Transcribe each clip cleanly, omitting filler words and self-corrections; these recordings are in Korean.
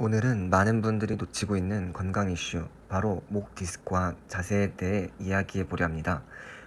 오늘은 많은 분들이 놓치고 있는 건강 이슈, 바로 목 디스크와 자세에 대해 이야기해 보려 합니다.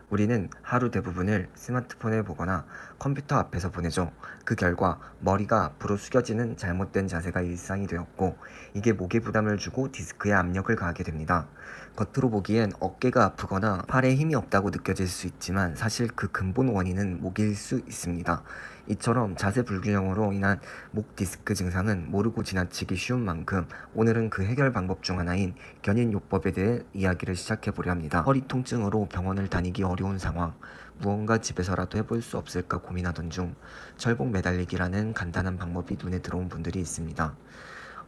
우리는 하루 대부분을 스마트폰을 보거나 컴퓨터 앞에서 보내죠. 그 결과 머리가 앞으로 숙여지는 잘못된 자세가 일상이 되었고, 이게 목에 부담을 주고 디스크에 압력을 가하게 됩니다. 겉으로 보기엔 어깨가 아프거나 팔에 힘이 없다고 느껴질 수 있지만 사실 그 근본 원인은 목일 수 있습니다. 이처럼 자세 불균형으로 인한 목 디스크 증상은 모르고 지나치기 쉬운 만큼 오늘은 그 해결 방법 중 하나인 견인요법에 대해 이야기를 시작해 보려 합니다. 허리 통증으로 병원을 다니기 어려운 상황, 무언가 집에서라도 해볼 수 없을까 고민하던 중 철봉 매달리기라는 간단한 방법이 눈에 들어온 분들이 있습니다.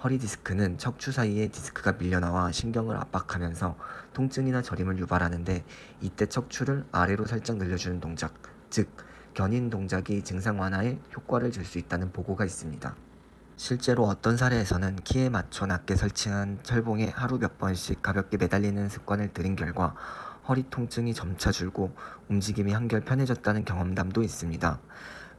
허리 디스크는 척추 사이에 디스크가 밀려나와 신경을 압박하면서 통증이나 저림을 유발하는데, 이때 척추를 아래로 살짝 늘려주는 동작, 즉 견인 동작이 증상 완화에 효과를 줄 수 있다는 보고가 있습니다. 실제로 어떤 사례에서는 키에 맞춰 낮게 설치한 철봉에 하루 몇 번씩 가볍게 매달리는 습관을 들인 결과 허리 통증이 점차 줄고 움직임이 한결 편해졌다는 경험담도 있습니다.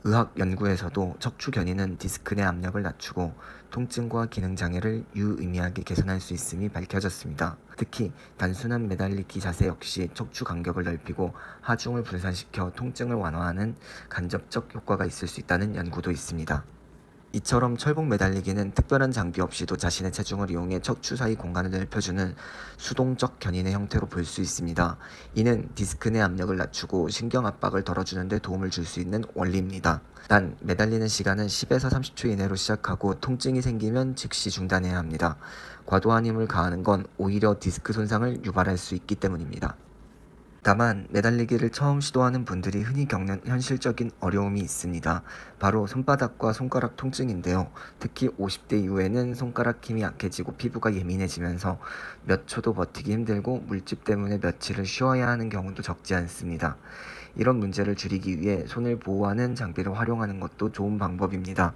의학 연구에서도 척추 견인은 디스크 내 압력을 낮추고 통증과 기능 장애를 유의미하게 개선할 수 있음이 밝혀졌습니다. 특히 단순한 매달리기 자세 역시 척추 간격을 넓히고 하중을 분산시켜 통증을 완화하는 간접적 효과가 있을 수 있다는 연구도 있습니다. 이처럼 철봉 매달리기는 특별한 장비 없이도 자신의 체중을 이용해 척추 사이 공간을 넓혀주는 수동적 견인의 형태로 볼 수 있습니다. 이는 디스크 내 압력을 낮추고 신경 압박을 덜어주는 데 도움을 줄 수 있는 원리입니다. 단, 매달리는 시간은 10에서 30초 이내로 시작하고 통증이 생기면 즉시 중단해야 합니다. 과도한 힘을 가하는 건 오히려 디스크 손상을 유발할 수 있기 때문입니다. 다만 매달리기를 처음 시도하는 분들이 흔히 겪는 현실적인 어려움이 있습니다. 바로 손바닥과 손가락 통증인데요. 특히 50대 이후에는 손가락 힘이 약해지고 피부가 예민해지면서 몇 초도 버티기 힘들고 물집 때문에 며칠을 쉬어야 하는 경우도 적지 않습니다. 이런 문제를 줄이기 위해 손을 보호하는 장비를 활용하는 것도 좋은 방법입니다.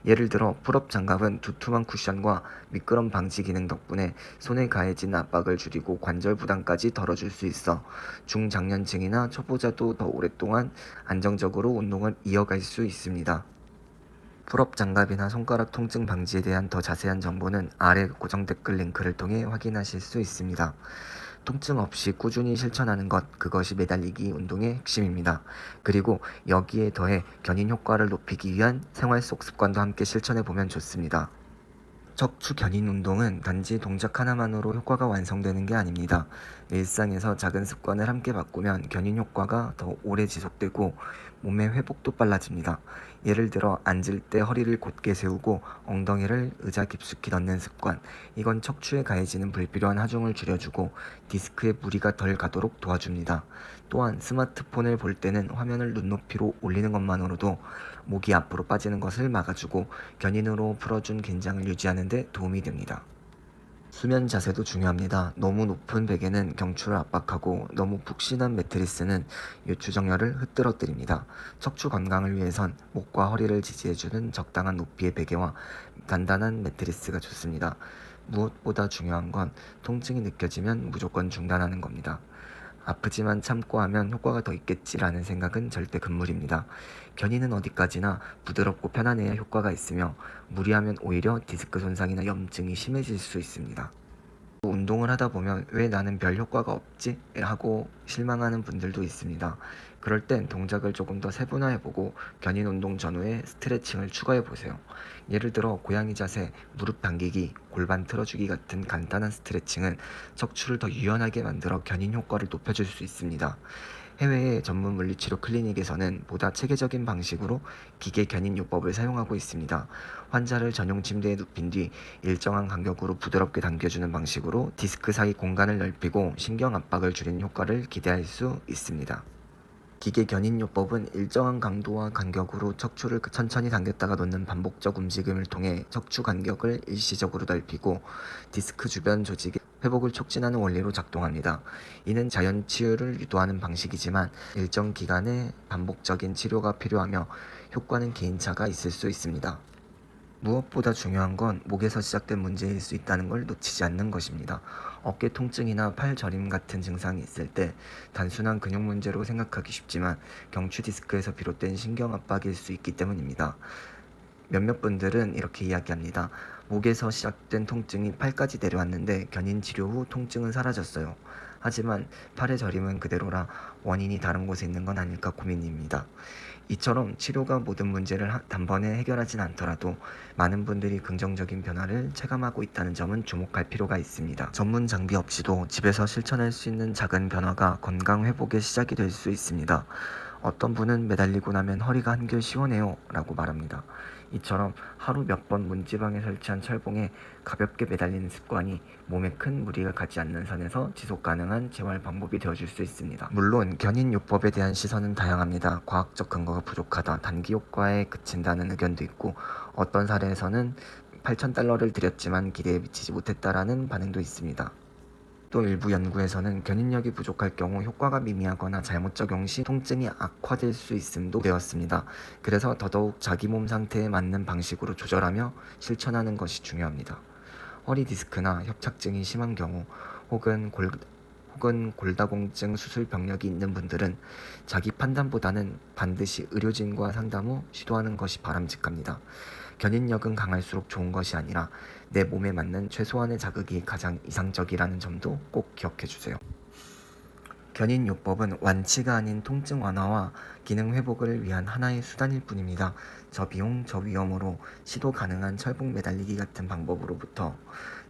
예를 들어 풀업 장갑은 두툼한 쿠션과 미끄럼 방지 기능 덕분에 손에 가해진 압박을 줄이고 관절 부담까지 덜어줄 수 있어 중장년층이나 초보자도 더 오랫동안 안정적으로 운동을 이어갈 수 있습니다. 풀업 장갑이나 손가락 통증 방지에 대한 더 자세한 정보는 아래 고정 댓글 링크를 통해 확인하실 수 있습니다. 통증 없이 꾸준히 실천하는 것, 그것이 매달리기 운동의 핵심입니다. 그리고 여기에 더해 견인 효과를 높이기 위한 생활 속 습관도 함께 실천해 보면 좋습니다. 척추 견인 운동은 단지 동작 하나만으로 효과가 완성되는 게 아닙니다. 일상에서 작은 습관을 함께 바꾸면 견인 효과가 더 오래 지속되고 몸의 회복도 빨라집니다. 예를 들어 앉을 때 허리를 곧게 세우고 엉덩이를 의자 깊숙이 넣는 습관. 이건 척추에 가해지는 불필요한 하중을 줄여주고 디스크에 무리가 덜 가도록 도와줍니다. 또한 스마트폰을 볼 때는 화면을 눈높이로 올리는 것만으로도 목이 앞으로 빠지는 것을 막아주고 견인으로 풀어준 긴장을 유지하는 데 도움이 됩니다. 수면 자세도 중요합니다. 너무 높은 베개는 경추를 압박하고 너무 푹신한 매트리스는 요추정렬을 흐트러뜨립니다. 척추 건강을 위해선 목과 허리를 지지해주는 적당한 높이의 베개와 단단한 매트리스가 좋습니다. 무엇보다 중요한 건 통증이 느껴지면 무조건 중단하는 겁니다. 아프지만 참고 하면 효과가 더 있겠지라는 생각은 절대 금물입니다. 견인은 어디까지나 부드럽고 편안해야 효과가 있으며 무리하면 오히려 디스크 손상이나 염증이 심해질 수 있습니다. 운동을 하다 보면 왜 나는 별 효과가 없지? 하고 실망하는 분들도 있습니다. 그럴 땐 동작을 조금 더 세분화해보고 견인 운동 전후에 스트레칭을 추가해보세요. 예를 들어 고양이 자세, 무릎 당기기, 골반 틀어주기 같은 간단한 스트레칭은 척추를 더 유연하게 만들어 견인 효과를 높여줄 수 있습니다. 해외의 전문 물리치료 클리닉에서는 보다 체계적인 방식으로 기계 견인 요법을 사용하고 있습니다. 환자를 전용 침대에 눕힌 뒤 일정한 간격으로 부드럽게 당겨주는 방식으로 디스크 사이 공간을 넓히고 신경 압박을 줄이는 효과를 기대할 수 있습니다. 기계 견인요법은 일정한 강도와 간격으로 척추를 천천히 당겼다가 놓는 반복적 움직임을 통해 척추 간격을 일시적으로 넓히고 디스크 주변 조직의 회복을 촉진하는 원리로 작동합니다. 이는 자연 치유를 유도하는 방식이지만 일정 기간의 반복적인 치료가 필요하며 효과는 개인차가 있을 수 있습니다. 무엇보다 중요한 건 목에서 시작된 문제일 수 있다는 걸 놓치지 않는 것입니다. 어깨 통증이나 팔 저림 같은 증상이 있을 때 단순한 근육 문제로 생각하기 쉽지만 경추 디스크에서 비롯된 신경 압박일 수 있기 때문입니다. 몇몇 분들은 이렇게 이야기합니다. 목에서 시작된 통증이 팔까지 내려왔는데 견인 치료 후 통증은 사라졌어요. 하지만 팔의 저림은 그대로라 원인이 다른 곳에 있는 건 아닐까 고민입니다. 이처럼 치료가 모든 문제를 단번에 해결하진 않더라도 많은 분들이 긍정적인 변화를 체감하고 있다는 점은 주목할 필요가 있습니다. 전문 장비 없이도 집에서 실천할 수 있는 작은 변화가 건강 회복의 시작이 될 수 있습니다. 어떤 분은 매달리고 나면 허리가 한결 시원해요 라고 말합니다. 이처럼 하루 몇 번 문지방에 설치한 철봉에 가볍게 매달리는 습관이 몸에 큰 무리가 가지 않는 선에서 지속 가능한 재활 방법이 되어줄 수 있습니다. 물론 견인요법에 대한 시선은 다양합니다. 과학적 근거가 부족하다, 단기 효과에 그친다는 의견도 있고 어떤 사례에서는 $8,000를 들였지만 기대에 미치지 못했다라는 반응도 있습니다. 또 일부 연구에서는 견인력이 부족할 경우 효과가 미미하거나 잘못 적용 시 통증이 악화될 수 있음도 되었습니다. 그래서 더더욱 자기 몸 상태에 맞는 방식으로 조절하며 실천하는 것이 중요합니다. 허리 디스크나 협착증이 심한 경우 혹은 골다공증 수술 병력이 있는 분들은 자기 판단보다는 반드시 의료진과 상담 후 시도하는 것이 바람직합니다. 견인력은 강할수록 좋은 것이 아니라 내 몸에 맞는 최소한의 자극이 가장 이상적이라는 점도 꼭 기억해 주세요. 견인요법은 완치가 아닌 통증 완화와 기능 회복을 위한 하나의 수단일 뿐입니다. 저비용, 저위험으로 시도 가능한 철봉 매달리기 같은 방법으로부터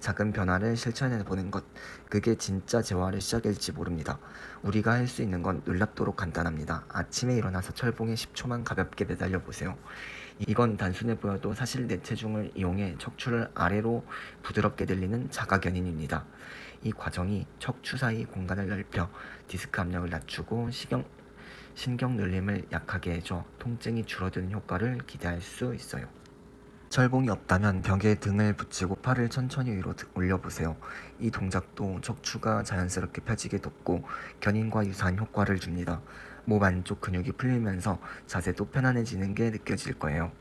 작은 변화를 실천해 보는 것, 그게 진짜 재활의 시작일지 모릅니다. 우리가 할 수 있는 건 놀랍도록 간단합니다. 아침에 일어나서 철봉에 10초만 가볍게 매달려 보세요. 이건 단순해 보여도 사실 내 체중을 이용해 척추를 아래로 부드럽게 늘리는 자가견인입니다. 이 과정이 척추 사이 공간을 넓혀 디스크 압력을 낮추고 신경 눌림을 약하게 해줘 통증이 줄어드는 효과를 기대할 수 있어요. 철봉이 없다면 벽에 등을 붙이고 팔을 천천히 위로 올려보세요. 이 동작도 척추가 자연스럽게 펴지게 돕고 견인과 유사한 효과를 줍니다. 몸 안쪽 근육이 풀리면서 자세도 편안해지는 게 느껴질 거예요.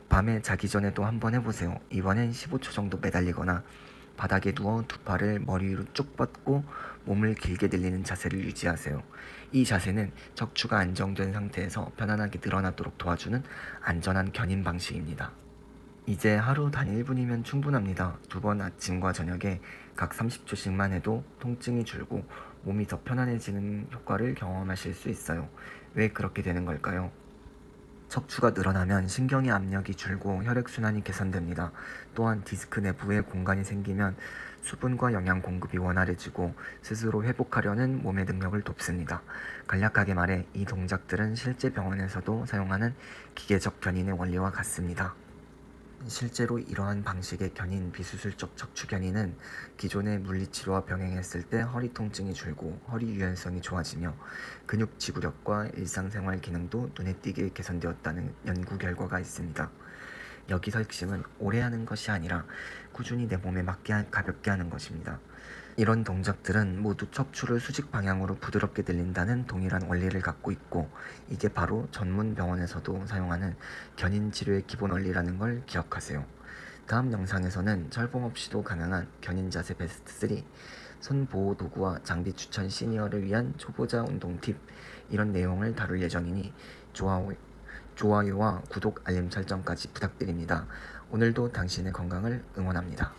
밤에 자기 전에도 한번 해보세요. 이번엔 15초 정도 매달리거나 바닥에 누워 두 팔을 머리 위로 쭉 뻗고 몸을 길게 늘리는 자세를 유지하세요. 이 자세는 척추가 안정된 상태에서 편안하게 늘어나도록 도와주는 안전한 견인 방식입니다. 이제 하루 단 1분이면 충분합니다. 두 번 아침과 저녁에 각 30초씩만 해도 통증이 줄고 몸이 더 편안해지는 효과를 경험하실 수 있어요. 왜 그렇게 되는 걸까요? 척추가 늘어나면 신경의 압력이 줄고 혈액순환이 개선됩니다. 또한 디스크 내부에 공간이 생기면 수분과 영양 공급이 원활해지고 스스로 회복하려는 몸의 능력을 돕습니다. 간략하게 말해 이 동작들은 실제 병원에서도 사용하는 기계적 견인의 원리와 같습니다. 실제로 이러한 방식의 견인, 비수술적 척추 견인은 기존의 물리치료와 병행했을 때 허리 통증이 줄고 허리 유연성이 좋아지며 근육 지구력과 일상생활 기능도 눈에 띄게 개선되었다는 연구 결과가 있습니다. 여기서 핵심은 오래 하는 것이 아니라 꾸준히 내 몸에 맞게 가볍게 하는 것입니다. 이런 동작들은 모두 척추를 수직 방향으로 부드럽게 늘린다는 동일한 원리를 갖고 있고 이게 바로 전문 병원에서도 사용하는 견인 치료의 기본 원리라는 걸 기억하세요. 다음 영상에서는 철봉 없이도 가능한 견인 자세 베스트 3, 손 보호 도구와 장비 추천 시니어를 위한 초보자 운동 팁 이런 내용을 다룰 예정이니 좋아요와 구독 알림 설정까지 부탁드립니다. 오늘도 당신의 건강을 응원합니다.